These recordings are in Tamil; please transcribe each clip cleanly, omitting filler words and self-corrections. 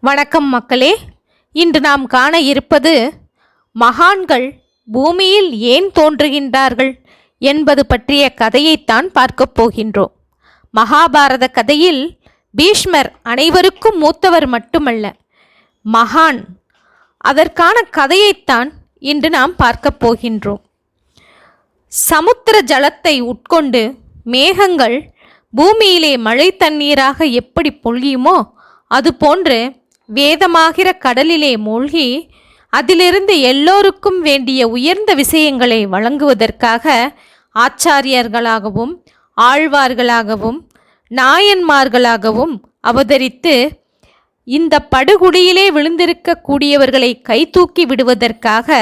வணக்கம் மக்களே. இன்று நாம் காண இருப்பது மகான்கள் பூமியில் ஏன் தோன்றுகின்றார்கள் என்பது பற்றிய கதையைத்தான் பார்க்கப் போகின்றோம். மகாபாரத கதையில் பீஷ்மர் அனைவருக்கும் மூத்தவர் மட்டுமல்ல, மகான். அதற்கான கதையைத்தான் இன்று நாம் பார்க்கப் போகின்றோம். சமுத்திர ஜலத்தை உட்கொண்டு மேகங்கள் பூமியிலே மழை தண்ணீராக எப்படி பொழியுமோ அதுபோன்று வேதமாகிற கடலிலே மூழ்கி அதிலிருந்து எல்லோருக்கும் வேண்டிய உயர்ந்த விஷயங்களை வழங்குவதற்காக ஆச்சாரியர்களாகவும் ஆழ்வார்களாகவும் நாயன்மார்களாகவும் அவதரித்து இந்த படுகுடியிலே விழுந்திருக்கக்கூடியவர்களை கைதூக்கி விடுவதற்காக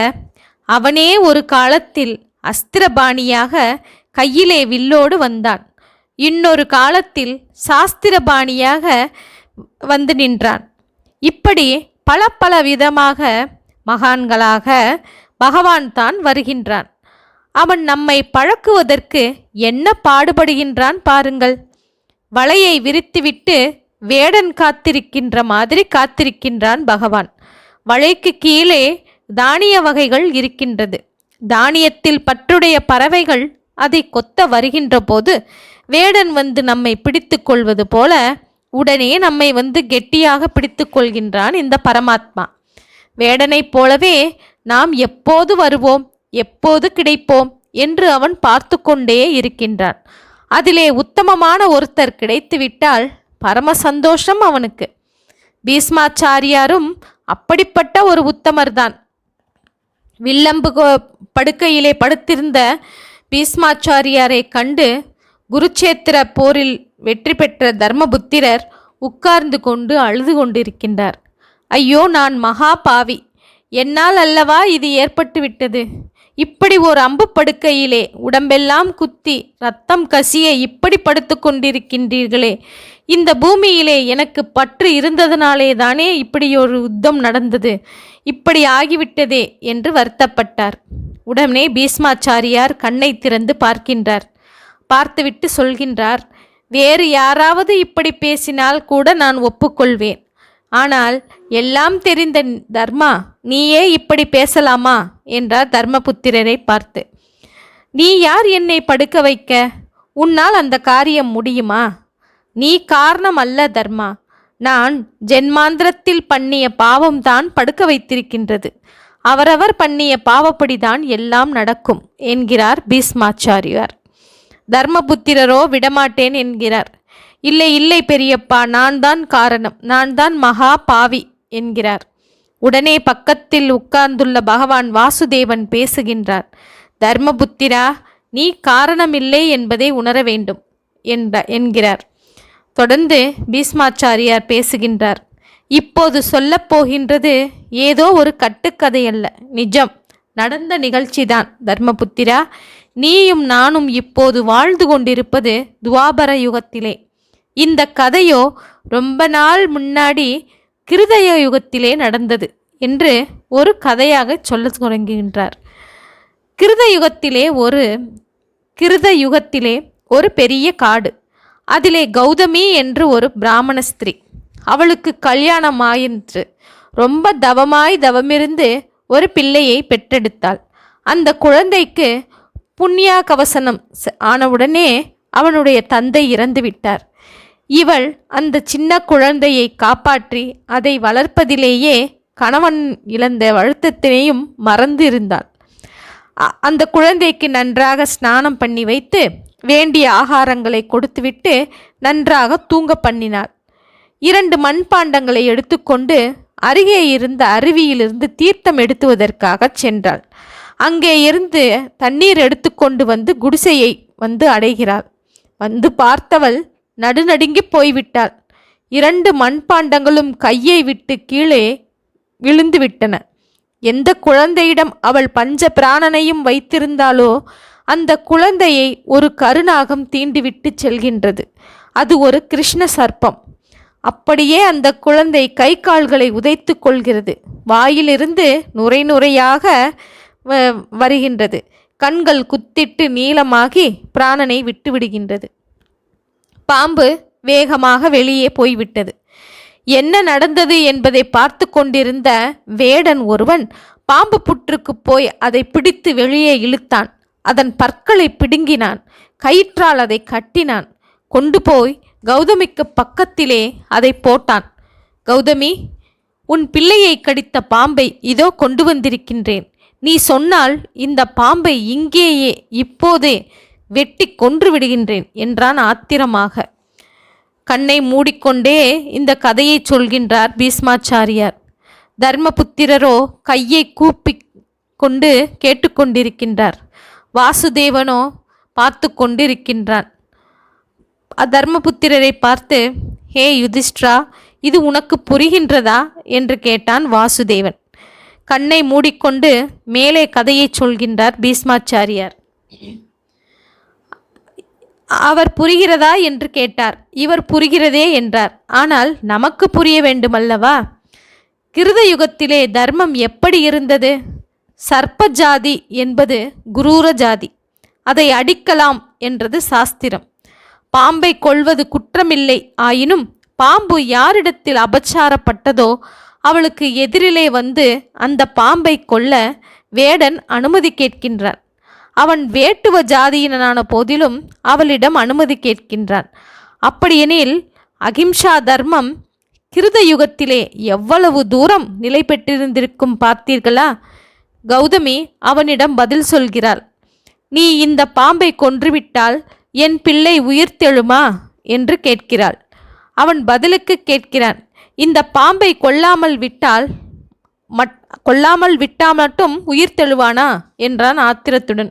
அவனே ஒரு காலத்தில் அஸ்திரபாணியாக கையிலே வில்லோடு வந்தான். இன்னொரு காலத்தில் சாஸ்திரபாணியாக வந்து நின்றான். இப்படி பல விதமாக மகான்களாக பகவான் தான் வருகின்றான். அவன் நம்மை பழக்குவதற்கு என்ன பாடுபடுகின்றான் பாருங்கள். வலையை விரித்துவிட்டு வேடன் காத்திருக்கின்ற மாதிரி காத்திருக்கின்றான் பகவான். வலைக்கு கீழே தானிய வகைகள் இருக்கின்றது. தானியத்தில் பற்றுடைய பறவைகள் அதை கொத்த வருகின்ற போது வேடன் வந்து நம்மை பிடித்து கொள்வது போல உடனே நம்மை வந்து கெட்டியாக பிடித்து கொள்கின்றான் இந்த பரமாத்மா. வேடனைப் போலவே நாம் எப்போது வருவோம், எப்போது கிடைப்போம் என்று அவன் பார்த்து கொண்டே இருக்கின்றான். அதிலே உத்தமமான ஒருத்தர் கிடைத்துவிட்டால் பரம சந்தோஷம் அவனுக்கு. பீஷ்மாச்சாரியாரும் அப்படிப்பட்ட ஒரு உத்தமர்தான். வில்லம்பு படுக்கையிலே படுத்திருந்த பீஷ்மாச்சாரியாரை கண்டு குருச்சேத்திர போரில் வெற்றி பெற்ற தர்மபுத்திரர் உட்கார்ந்து கொண்டு அழுது கொண்டிருக்கின்றார். ஐயோ, நான் மகா பாவி, என்னால் அல்லவா இது ஏற்பட்டு விட்டது. இப்படி ஒரு அம்பு படுக்கையிலே உடம்பெல்லாம் குத்தி ரத்தம் கசிய இப்படி படுத்து கொண்டிருக்கின்றீர்களே. இந்த பூமியிலே எனக்கு பற்று இருந்ததனாலே தானே இப்படி ஒரு யுத்தம் நடந்தது, இப்படி ஆகிவிட்டதே என்று வருத்தப்பட்டார். உடனே பீஷ்மாச்சாரியார் கண்ணை திறந்து பார்க்கின்றார். பார்த்துவிட்டு சொல்கின்றார், வேறு யாராவது இப்படி பேசினால் கூட நான் ஒப்புக்கொள்வேன். ஆனால் எல்லாம் தெரிந்த தர்மா, நீயே இப்படி பேசலாமா என்றார் தர்மபுத்திரரை பார்த்து. நீ யார் என்னை படுக்க வைக்க? உன்னால் அந்த காரியம் முடியுமா? நீ காரணம் அல்ல தர்மா. நான் ஜென்மாந்திரத்தில் பண்ணிய பாவம்தான் படுக்க வைத்திருக்கின்றது. அவரவர் பண்ணிய பாவப்படிதான் எல்லாம் நடக்கும் என்கிறார் பீஷ்மாச்சாரியார். தர்மபுத்திரரோ விடமாட்டேன் என்கிறார். இல்லை இல்லை பெரியப்பா, நான் தான் காரணம், நான் தான் மகா பாவி என்கிறார். உடனே பக்கத்தில் உட்கார்ந்துள்ள பகவான் வாசுதேவன் பேசுகின்றார். தர்மபுத்திரா, நீ காரணமில்லை என்பதை உணர வேண்டும் என்கிறார். தொடர்ந்து பீஷ்மாச்சாரியார் பேசுகின்றார். இப்போது சொல்லப்போகின்றது ஏதோ ஒரு கட்டுக்கதை அல்ல, நிஜம் நடந்த நிகழ்ச்சிதான். தர்மபுத்திரா, நீயும் நானும் இப்போது வாழ்ந்து கொண்டிருப்பது துவாபர யுகத்திலே. இந்த கதையோ ரொம்ப நாள் முன்னாடி கிருதய யுகத்திலே நடந்தது என்று ஒரு கதையாக சொல்ல தொடங்குகின்றார். கிருத யுகத்திலே ஒரு பெரிய காடு. அதிலே கௌதமி என்று ஒரு பிராமண ஸ்திரீ. அவளுக்கு கல்யாணம் ஆயிற்று. ரொம்ப தவமிருந்து ஒரு பிள்ளையை பெற்றெடுத்தாள். அந்த குழந்தைக்கு புண்ணியா கவசனம் ஆனவுடனே அவனுடைய தந்தை இறந்து விட்டார். இவள் அந்த சின்ன குழந்தையை காப்பாற்றி அதை வளர்ப்பதிலேயே கணவன் இழந்த வருத்தத்தினையும் மறந்து இருந்தாள். அந்த குழந்தைக்கு நன்றாக ஸ்நானம் பண்ணி வைத்து வேண்டிய ஆகாரங்களை கொடுத்துவிட்டு நன்றாக தூங்க பண்ணினாள். 2 மண்பாண்டங்களை எடுத்துக்கொண்டு அருகே இருந்த அருவியிலிருந்து தீர்த்தம் எடுத்துவதற்காக சென்றாள். அங்கே இருந்து தண்ணீர் எடுத்துக்கொண்டு வந்து குடிசையை வந்து அடைகிறாள். வந்து பார்த்தவள் நடுநடுங்கி போய்விட்டாள். 2 மண்பாண்டங்களும் கையை விட்டு கீழே விழுந்து விட்டன. எந்த குழந்தையிடம் அவள் பஞ்ச பிராணனையும் வைத்திருந்தாளோ அந்த குழந்தையை ஒரு கருநாகம் தீண்டிவிட்டு செல்கின்றது. அது ஒரு கிருஷ்ண சர்ப்பம். அப்படியே அந்த குழந்தை கை கால்களை உதைத்து கொள்கிறது. வாயிலிருந்து நுரையாக வருகின்றது. கண்கள் குத்திட்டு நீளமாகி பிராணனை விட்டு விடுகின்றது. பாம்பு வேகமாக வெளியே போய்விட்டது. என்ன நடந்தது என்பதை பார்த்து கொண்டிருந்த வேடன் ஒருவன் பாம்பு புற்றுக்கு போய் அதை பிடித்து வெளியே இழுத்தான். அதன் பற்களை பிடுங்கினான். கயிற்றால் அதை கட்டினான். கொண்டு போய் கௌதமிக்கு பக்கத்திலே அதை போட்டான். கௌதமி, உன் பிள்ளையை கடித்த பாம்பை இதோ கொண்டு வந்திருக்கின்றேன். நீ சொன்னால் இந்த பாம்பை இங்கேயே இப்போதே வெட்டி கொன்று விடுகின்றேன் என்றான் ஆத்திரமாக. கண்ணை மூடிக்கொண்டே இந்த கதையை சொல்கின்றார் பீஷ்மாச்சாரியார். தர்மபுத்திரரோ கையை கூப்பி கொண்டு கேட்டுக்கொண்டிருக்கின்றார். வாசுதேவனோ பார்த்து கொண்டிருக்கின்றான். தர்மபுத்திரரை பார்த்து, ஹே யுதிஷ்டிரா, இது உனக்கு புரிகின்றதா என்று கேட்டான் வாசுதேவன். கண்ணை மூடிக்கொண்டு மேலே கதையை சொல்கின்றார் பீஷ்மாச்சாரியார். அவர் புரிகிறதா என்று கேட்டார். இவர் புரிகிறதே என்றார். ஆனால் நமக்கு புரிய வேண்டுமல்லவா? கிருத யுகத்திலே தர்மம் எப்படி இருந்தது? சர்ப்ப ஜாதி என்பது குரூர ஜாதி. அதை அடிக்கலாம் என்றது சாஸ்திரம். பாம்பை கொல்வது குற்றமில்லை. ஆயினும் பாம்பு யாரிடத்தில் அபச்சாரப்பட்டதோ அவளுக்கு எதிரிலே வந்து அந்த பாம்பை கொல்ல வேடன் அனுமதி கேட்கின்றான். அவன் வேட்டுவ ஜாதியினான போதிலும் அவளிடம் அனுமதி கேட்கின்றான். அப்படியெனில் அகிம்சா தர்மம் கிருத யுகத்திலே எவ்வளவு தூரம் நிலை பெற்றிருந்திருக்கும் பார்த்தீர்களா? கௌதமி அவனிடம் பதில் சொல்கிறாள். நீ இந்த பாம்பை கொன்றுவிட்டால் என் பிள்ளை உயிர்த்தெழுமா என்று கேட்கிறாள். அவன் பதிலுக்கு கேட்கிறான், இந்த பாம்பை கொல்லாமல் விட்டால் மட்டும் உயிர்த்தெழுவானா என்றான் ஆத்திரத்துடன்.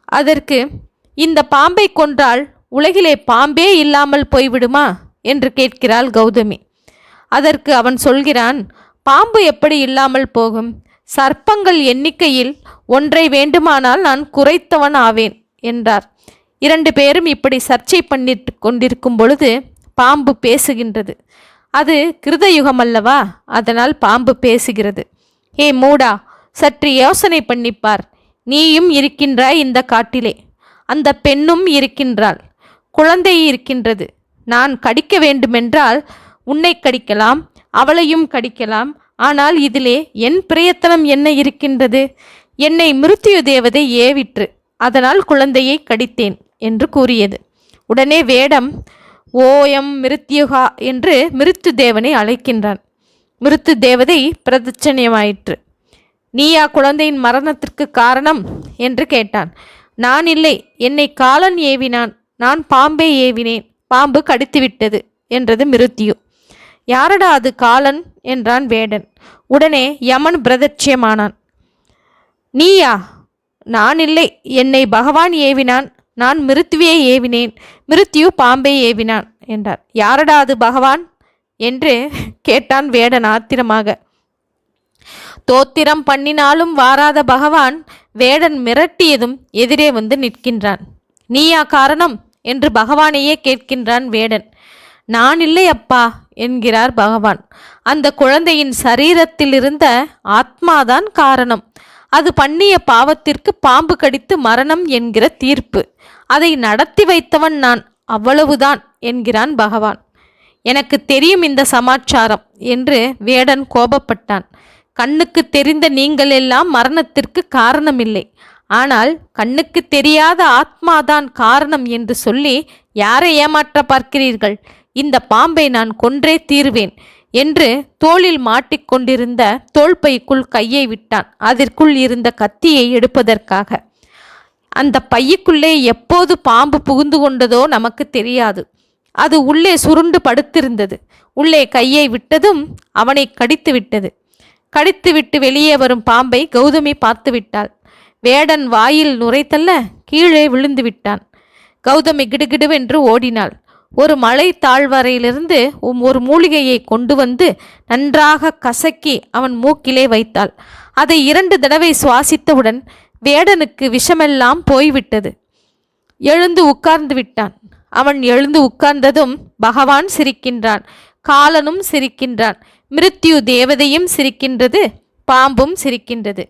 அதற்கு, இந்த பாம்பை கொன்றால் உலகிலே பாம்பே இல்லாமல் போய்விடுமா என்று கேட்கிறாள் கௌதமி. அதற்கு அவன் சொல்கிறான், பாம்பு எப்படி இல்லாமல் போகும்? சர்ப்பங்கள் எண்ணிக்கையில் ஒன்றை வேண்டுமானால் நான் குறைத்தவன் ஆவேன் என்றார். 2 பேரும் இப்படி சர்ச்சை பண்ணிட்டு கொண்டிருக்கும் பொழுது பாம்பு பேசுகின்றது. அது கிருதயுகம் அல்லவா, அதனால் பாம்பு பேசுகிறது. ஹே மூடா, சற்று யோசனை பண்ணிப்பார். நீயும் இருக்கின்றாய் இந்த காட்டிலே, அந்த பெண்ணும் இருக்கின்றாள், குழந்தை இருக்கின்றது. நான் கடிக்க வேண்டுமென்றால் உன்னை கடிக்கலாம், அவளையும் கடிக்கலாம். ஆனால் இதிலே என் பிரயத்தனம் என்ன இருக்கின்றது? என்னை மிருத்யு தேவதை ஏவிற்று, அதனால் குழந்தையை கடித்தேன் என்று கூறியது. உடனே வேடம் ஓயம் மிருத்யுகா என்று மிருத்து தேவனை அழைக்கின்றான். மிருத்து தேவதை பிரதட்சணியமாயிற்று. நீயா குழந்தையின் மரணத்திற்கு காரணம் என்று கேட்டான். நான் இல்லை, என்னை காலன் ஏவினான், நான் பாம்பை ஏவினேன், பாம்பு கடித்துவிட்டது என்றது மிருத்யு. யாரடா அது காலன் என்றான் வேடன். உடனே யமன் பிரதட்சியமானான். நீயா? நான் இல்லை, என்னை பகவான் ஏவினான், நான் மிருத்யுவை ஏவினேன், மிருத்யு பாம்பை ஏவினான் என்றார். யாரடா அது பகவான் என்று கேட்டான் வேடன் ஆத்திரமாக. தோத்திரம் பண்ணினாலும் வாராத பகவான் வேடன் மிரட்டியதும் எதிரே வந்து நிற்கின்றான். நீயா காரணம் என்று பகவானையே கேட்கின்றான் வேடன். நான் இல்லை அப்பா என்கிறார் பகவான். அந்த குழந்தையின் சரீரத்தில் இருந்த ஆத்மாதான் காரணம். அது பண்ணிய பாவத்திற்கு பாம்பு கடித்து மரணம் என்கிற தீர்ப்பு. அதை நடத்தி வைத்தவன் நான், அவ்வளவுதான் என்கிறான் பகவான். எனக்கு தெரியும் இந்த சமாச்சாரம் என்று வேடன் கோபப்பட்டான். கண்ணுக்கு தெரிந்த நீங்கள் எல்லாம் மரணத்திற்கு காரணமில்லை, ஆனால் கண்ணுக்கு தெரியாத ஆத்மாதான் காரணம் என்று சொல்லி யாரை ஏமாற்ற பார்க்கிறீர்கள்? இந்த பாம்பை நான் கொன்றே தீருவேன் என்று தோளில் மாட்டிக்கொண்டிருந்த தோள்பைக்குள் கையை விட்டான். அதற்குள் இருந்த கத்தியை எடுப்பதற்காக. அந்த பையுக்குள்ளே எப்போது பாம்பு புகுந்து கொண்டதோ நமக்கு தெரியாது. அது உள்ளே சுருண்டு படுத்திருந்தது. உள்ளே கையை விட்டதும் அவனை கடித்து விட்டது. கடித்துவிட்டு வெளியே வரும் பாம்பை கௌதமி பார்த்து விட்டாள். வேடன் வாயில் நுரைத்தல்ல கீழே விழுந்து விட்டான். கௌதமி கிடுகிடுவென்று ஓடினாள். ஒரு மலை தாழ்வரையிலிருந்து ஒரு மூலிகையை கொண்டு வந்து நன்றாக கசக்கி அவன் மூக்கிலே வைத்தாள். அதை 2 தடவை சுவாசித்தவுடன் வேடனுக்கு விஷமெல்லாம் போய்விட்டது. எழுந்து உட்கார்ந்து விட்டான். அவன் எழுந்து உட்கார்ந்ததும் பகவான் சிரிக்கின்றான், காலனும் சிரிக்கின்றான், மிருத்யு தேவதையும் சிரிக்கின்றது, பாம்பும் சிரிக்கின்றது.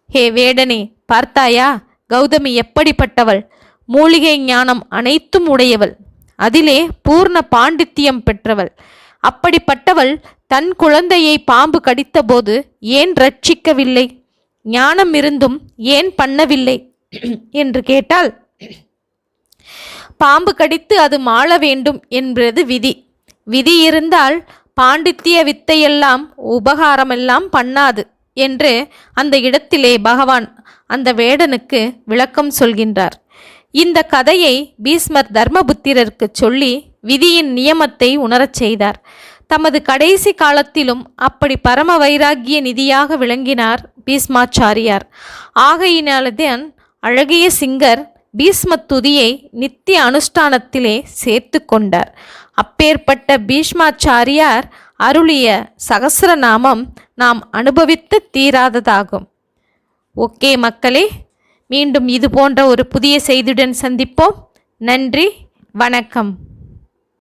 ஹே வேடனே, பார்த்தாயா கௌதமி எப்படிப்பட்டவள்? மூலிகை ஞானம் அனைத்தும் உடையவள், அதிலே பூர்ண பாண்டித்தியம் பெற்றவள். அப்படிப்பட்டவள் தன் குழந்தையை பாம்பு கடித்தபோது ஏன் ரட்சிக்கவில்லை? ஞானம் இருந்தும் ஏன் பண்ணவில்லை என்று கேட்டால், பாம்பு கடித்து அது மாள வேண்டும் என்பது விதி. விதி இருந்தால் பாண்டித்திய வித்தையெல்லாம் உபகாரமெல்லாம் பண்ணாது என்று அந்த இடத்திலே பகவான் அந்த வேடனுக்கு விளக்கம் சொல்கின்றார். இந்த கதையை பீஷ்மர் தர்மபுத்திரருக்கு சொல்லி விதியின் நியமத்தை உணரச் செய்தார். தமது கடைசி காலத்திலும் அப்படி பரம வைராகிய நிதியாக விளங்கினார் பீஷ்மாச்சாரியார். ஆகையினால்தான் அழகிய சிங்கர் பீஷ்ம துதியை நித்திய அனுஷ்டானத்திலே சேர்த்து கொண்டார். அப்பேற்பட்ட பீஷ்மாச்சாரியார் அருளிய சகஸ்ரநாமம் நாம் அனுபவித்து தீராததாகும். ஓகே மக்களே, மீண்டும் இது போன்ற ஒரு புதிய செய்தியுடன் சந்திப்போம். நன்றி, வணக்கம்.